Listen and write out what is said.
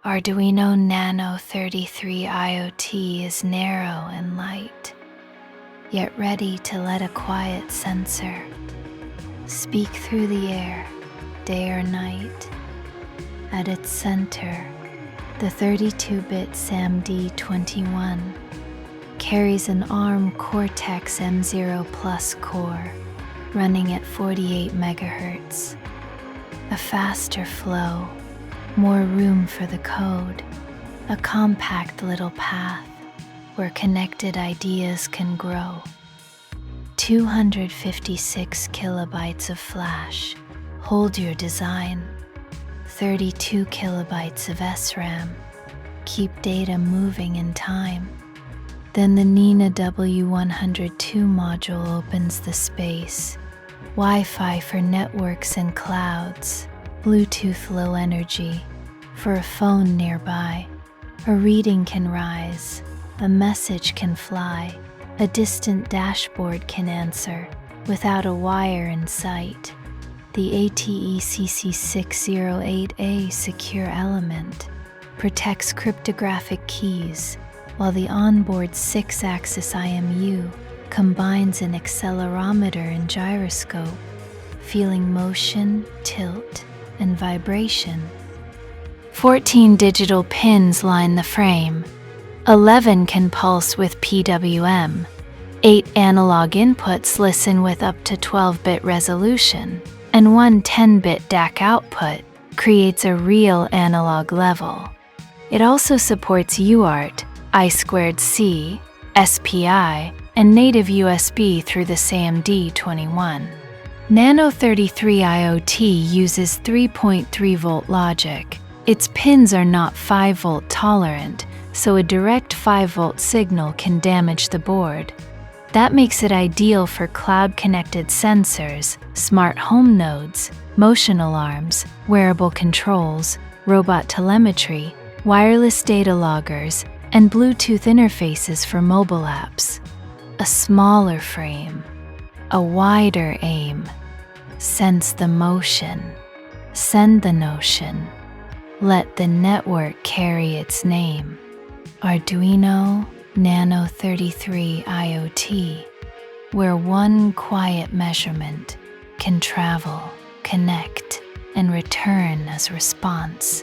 Arduino Nano 33 IoT is narrow and light, yet ready to let a quiet sensor speak through the air, day or night. At its center, the 32-bit SAMD21 carries an ARM Cortex-M0 Plus core running at 48 MHz. A faster flow, more room for the code, a compact little path where connected ideas can grow. 256 kilobytes of flash hold your design. 32 kilobytes of SRAM keep data moving in time. Then the NINA W102 module opens the space. Wi-Fi for networks and clouds, Bluetooth low energy for a phone nearby. A reading can rise, a message can fly, a distant dashboard can answer without a wire in sight. The ATE-CC608A secure element protects cryptographic keys, while the onboard 6-axis IMU combines an accelerometer and gyroscope, feeling motion, tilt, and vibration. 14 digital pins line the frame. 11 can pulse with PWM. 8 analog inputs listen with up to 12-bit resolution, and one 10-bit DAC output creates a real analog level. It also supports UART, I2C, SPI, and native USB through the SAMD21. Nano 33 IoT uses 3.3-volt logic. Its pins are not 5-volt tolerant, so a direct 5-volt signal can damage the board. That makes it ideal for cloud-connected sensors, smart home nodes, motion alarms, wearable controls, robot telemetry, wireless data loggers, and Bluetooth interfaces for mobile apps. A smaller frame, a wider aim. Sense the motion, send the notion. Let the network carry its name. Arduino Nano 33 IoT, where one quiet measurement can travel, connect, and return as response.